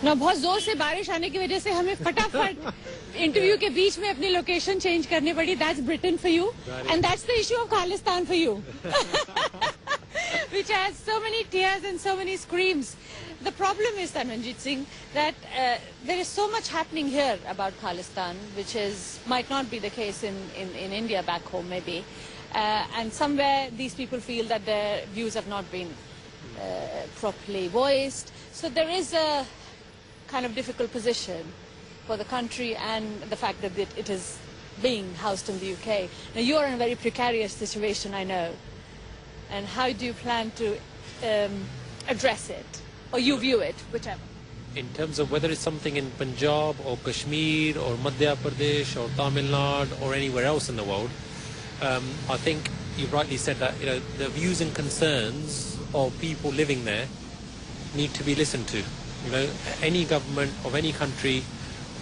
ना बहुत जोर से बारिश आने की वजह से हमें फटाफट इंटरव्यू के बीच में अपनी लोकेशन चेंज करनी पड़ी. That's Britain for you, and that's the issue of Khalistan for you, which has so many tears and so many screams. The problem is, Tanmanjeet Singh, that there is so much happening here about Khalistan, which might not be the case in India back home maybe, and somewhere these people feel that their views have not been properly voiced. So there is a kind of difficult position for the country, and the fact that it is being housed in the UK. Now you are in a very precarious situation, I know. And how do you plan to address it, or you view it, whichever? In terms of whether it's something in Punjab or Kashmir or Madhya Pradesh or Tamil Nadu or anywhere else in the world, I think you've rightly said that the views and concerns of people living there need to be listened to. Any government of any country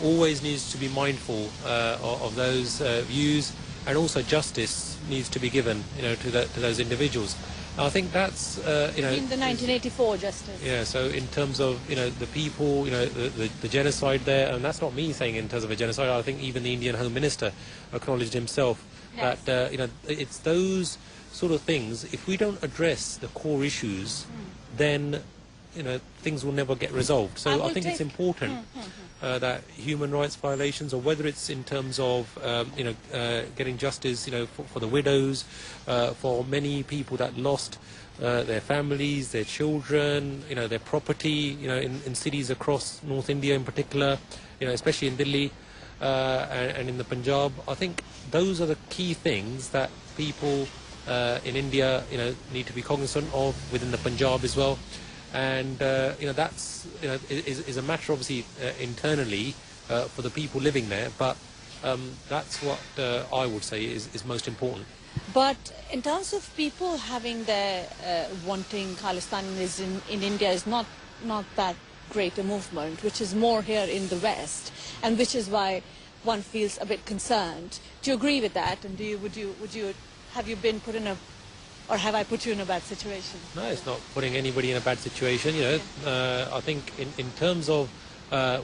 always needs to be mindful of those views, and also justice needs to be given to those individuals. I think that's in the 1984 justice. Yeah, so in terms of the people, the genocide there, and that's not me saying in terms of a genocide. I think even the Indian Home Minister acknowledged himself that it's those sort of things. If we don't address the core issues, then things will never get resolved. So I think it's important that human rights violations, or whether it's in terms of getting justice for the widows, for many people that lost their families, their children, their property, in cities across North India in particular, especially in Delhi and in the Punjab. I think those are the key things that people in India need to be cognizant of, within the Punjab as well. And that's is a matter obviously internally for the people living there, but that's what I would say is most important. But in terms of people having their wanting Khalistan in India is not that great a movement, which is more here in the West, and which is why one feels a bit concerned. Do you agree with that? And have you been put in a, or have I put you in a bad situation? No, it's not putting anybody in a bad situation. I think in terms of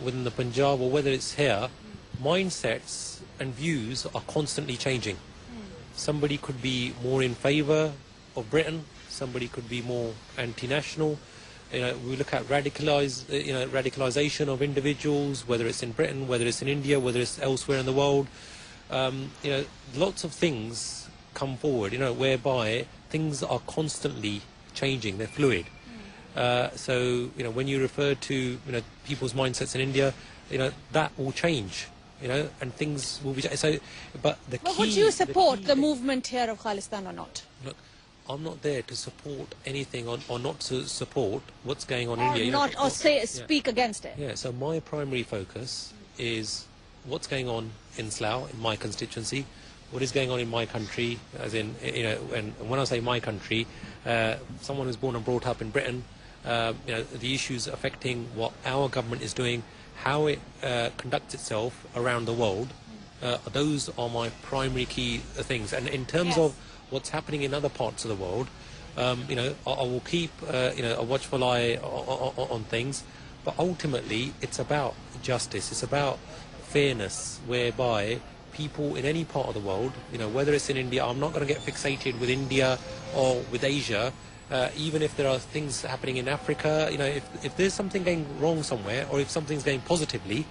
within the Punjab, or whether it's here, mindsets and views are constantly changing. Somebody could be more in favour of Britain. Somebody could be more anti-national. We look at radicalisation of individuals, whether it's in Britain, whether it's in India, whether it's elsewhere in the world. Lots of things come forward, whereby things are constantly changing. They're fluid. So when you refer to people's mindsets in India, that will change. And things will be so. But would you support the movement here of Khalistan or not? Look, I'm not there to support anything or not to support what's going on in India. Not, or speak against it. Yeah. So my primary focus is what's going on in Slough, in my constituency. What is going on in my country, as in, and when I say my country, someone who's born and brought up in Britain, the issues affecting what our government is doing, how it conducts itself around the world, those are my primary key things. And in terms of what's happening in other parts of the world, I will keep a watchful eye on things, but ultimately it's about justice, it's about fairness, whereby people in any part of the world, whether it's in India, I'm not going to get fixated with India or with Asia, even if there are things happening in Africa. If there's something going wrong somewhere, or if something's going positively,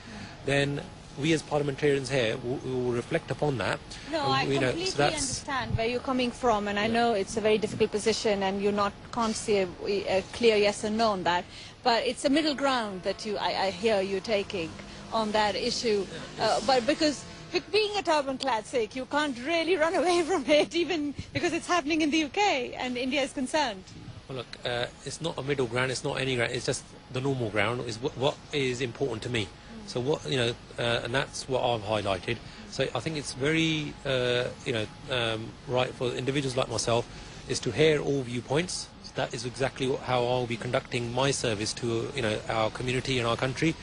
then we as parliamentarians here will reflect upon that. No, I completely understand where you're coming from, and I know it's a very difficult position, and you can't see a clear yes or no on that. But it's a middle ground that I hear you taking on that issue. But because being a turban-clad Sikh, you can't really run away from it, even because it's happening in the UK and India is concerned. Well, look, it's not a middle ground, it's not any ground, it's just the normal ground, is what is important to me. So what, and that's what I've highlighted. So I think it's very, right for individuals like myself is to hear all viewpoints. So that is exactly how I'll be conducting my service to, our community and our country,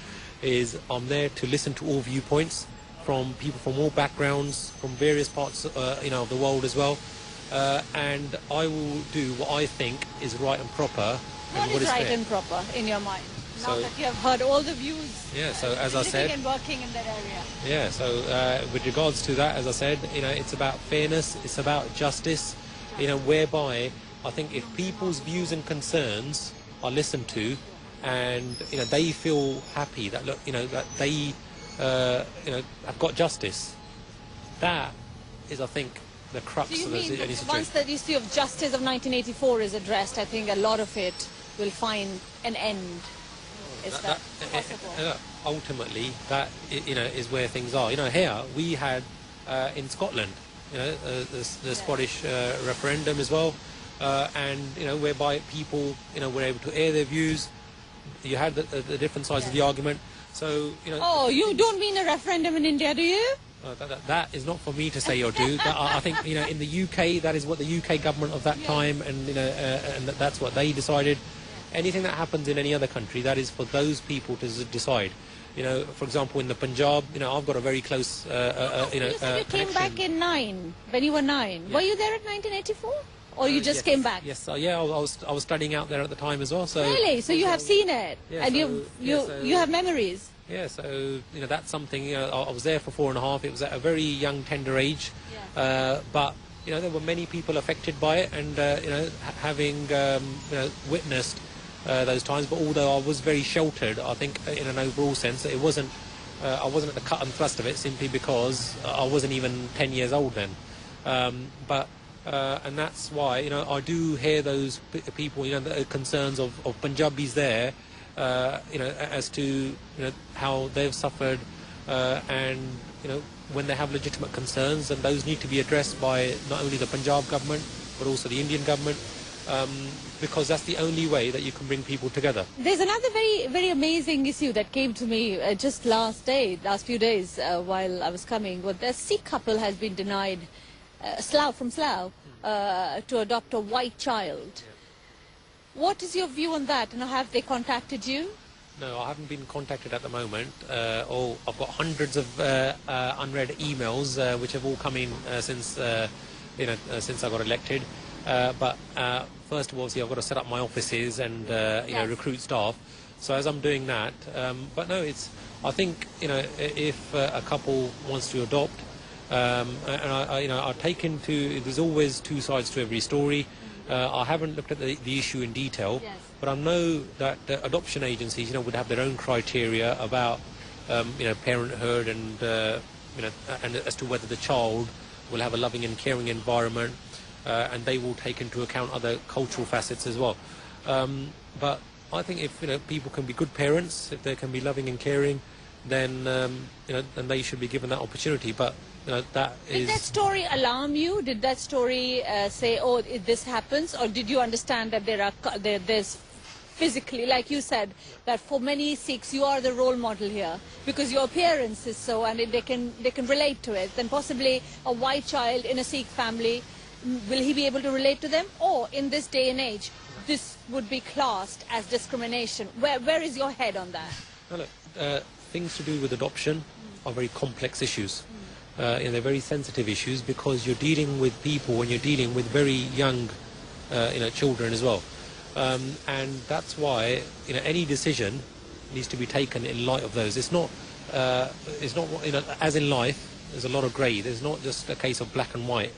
is I'm there to listen to all viewpoints, from people from all backgrounds, from various parts of the world as well, and I will do what I think is right and proper. What is right and proper in your mind? Now that you have heard all the views. Yeah, so as I living said, and working in that area. yeah, so with regards to that, as I said, it's about fairness, it's about justice, whereby I think if people's views and concerns are listened to, and they feel happy that that they have got justice, that is, I think, the crux So you of mean any that situation. once the issue of justice of 1984 is addressed, I think a lot of it will find an end. Is that possible? Ultimately, that is where things are. Here we had in Scotland, the Scottish referendum as well, and whereby people were able to air their views. You had the different sides of the argument. So Oh, you don't mean a referendum in India, do you? that is not for me to say or do. I think in the UK, that is what the UK government of that time, and and that's what they decided. Anything that happens in any other country, that is for those people to decide. For example, in the Punjab, I've got a very close, You said you came back in 9, when you were 9. Yeah. Were you there at 1984? Or you just came back? Yes, yeah, I was studying out there at the time as well. So Really? So you have seen it? Yeah, And so- you have memories? yeah, so that's something. I was there for 4.5. It was at a very young, tender age, but there were many people affected by it, and having witnessed those times. But although I was very sheltered, I think in an overall sense, it wasn't. I wasn't at the cut and thrust of it simply because I wasn't even 10 years old then. And that's why I do hear those people, the concerns of Punjabis there, as to how they've suffered, and when they have legitimate concerns, and those need to be addressed by not only the Punjab government but also the Indian government, because that's the only way that you can bring people together. There's another very, very amazing issue that came to me just last few days while I was coming. Well, the Sikh couple has been denied from Slough to adopt a white child. What is your view on that? And have they contacted you? No, I haven't been contacted at the moment. I've got hundreds of unread emails which have all come in since since I got elected. But first of all, I've got to set up my offices and recruit staff. So as I'm doing that, but no, I think if a couple wants to adopt, and I take into, there's always two sides to every story. I haven't looked at the issue in detail, but I know that the adoption agencies would have their own criteria about parenthood, and and as to whether the child will have a loving and caring environment, and they will take into account other cultural facets as well. But I think if people can be good parents, if they can be loving and caring, then then they should be given that opportunity. But that is. Did that story alarm you? Did that story say, "Oh, this happens," or did you understand that there's physically, like you said, that for many Sikhs you are the role model here because your appearance is so, and they can relate to it. Then possibly a white child in a Sikh family, will he be able to relate to them? Or in this day and age, this would be classed as discrimination. Where is your head on that? Now look, things to do with adoption are very complex issues. They're very sensitive issues because you're dealing with people and you're dealing with very young, children as well. And that's why any decision needs to be taken in light of those. It's not as in life. There's a lot of grey. There's not just a case of black and white,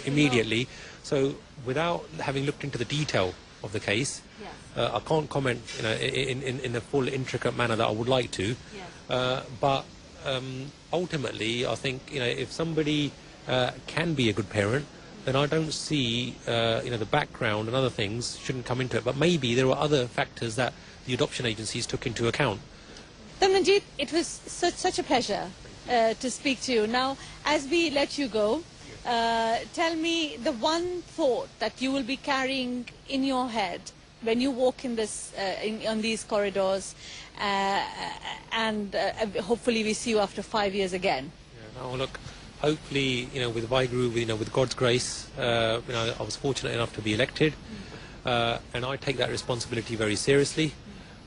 immediately. So without having looked into the detail of the case, I can't comment, in the full intricate manner that I would like to. But ultimately, I think if somebody can be a good parent, then I don't see the background and other things shouldn't come into it. But maybe there were other factors that the adoption agencies took into account. Tanmanjeet, it was such a pleasure to speak to you. Now, as we let you go, tell me the one thought that you will be carrying in your head when you walk in on these corridors, and hopefully we see you after 5 years again. Now look, hopefully with Vaheguru, with God's grace, I was fortunate enough to be elected, and I take that responsibility very seriously.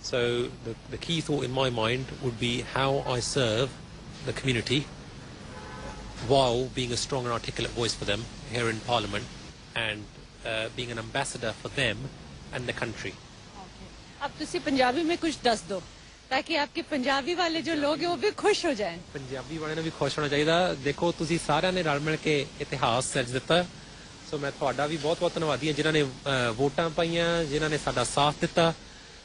So the key thought in my mind would be how I serve the community while being a strong and articulate voice for them here in Parliament, and being an ambassador for them and the country. अब तुसी पंजाबी में कुछ दस दो ताकि आपके पंजाबी वाले जो लोग हैं वो भी खुश हो जाएं। ਪੰਜਾਬੀ ਵਾਲਿਆਂ ਨੂੰ ਵੀ ਖੁਸ਼ ਹੋਣਾ ਚਾਹੀਦਾ। ਦੇਖੋ ਤੁਸੀਂ ਸਾਰਿਆਂ ਨੇ ਰਲ ਮਿਲ ਕੇ ਇਤਿਹਾਸ ਸਿਰਜ ਦਿੱਤਾ, ਸੋ ਮੈਂ ਤੁਹਾਡਾ ਵੀ ਬਹੁਤ-ਬਹੁਤ ਧੰਨਵਾਦੀ ਹਾਂ ਜਿਨ੍ਹਾਂ ਨੇ ਵੋਟਾਂ ਪਾਈਆਂ, ਜਿਨ੍ਹਾਂ ਨੇ ਸਾਡਾ ਸਾਥ ਦਿੱਤਾ।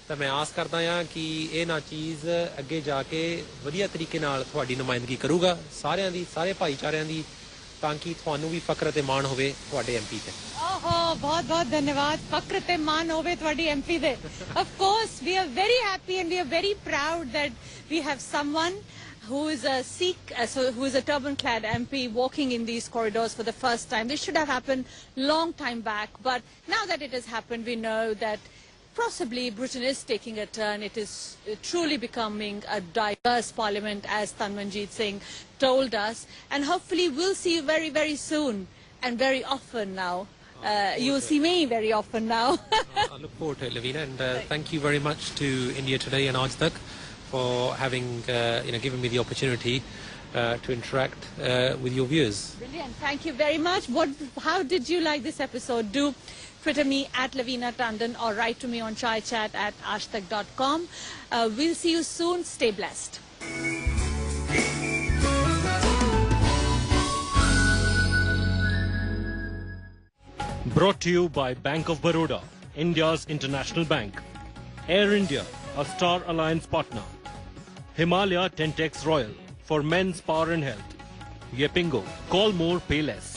ਤਾਂ ਮੈਂ ਆਸ ਕਰਦਾ ਹਾਂ ਕਿ ਇਹ ਨਾ ਚੀਜ਼ ਅੱਗੇ ਜਾ ਕੇ ਵਧੀਆ ਤਰੀਕੇ ਨਾਲ ਤੁਹਾਡੀ ਨੁਮਾਇੰਦਗੀ ਕਰੂਗਾ ਸਾਰਿਆਂ ਦੀ, ਸਾਰੇ ਭਾਈਚਾਰਿਆਂ ਦੀ, ਤਾਂ ਕਿ ਤੁਹਾਨੂੰ ਵੀ ਫਖਰ ਅਤੇ ਮਾਣ ਹੋਵੇ ਤੁਹਾਡੇ ਐਮਪੀ ਤੇ। ओहो बहुत बहुत धन्यवाद। फक्र ते मान होवे ਤੁਹਾਡੀ MP ਦੇ। Of course we are very happy and we are very proud that we have someone who is a Sikh, who is a turban clad MP walking in these corridors for the first time. This should have happened long time back, but now that it has happened, we know that possibly Britain is taking a turn. It is truly becoming a diverse parliament, as Tanmanjeet Singh told us, and hopefully we'll see you very, very soon and very often now. You'll see me very often now. I look forward to it, Loveena, and thank you very much to India Today and Aaj Tak for having given me the opportunity to interact with your viewers. Brilliant. Thank you very much. How did you like this episode? Do Twitter me at Loveena Tandon or write to me on chaichat@aajtak.com. We'll see you soon. Stay blessed. Brought to you by Bank of Baroda, India's international bank. Air India, a Star Alliance partner. Himalaya 10X Royal for men's power and health. Yepingo, call more, pay less.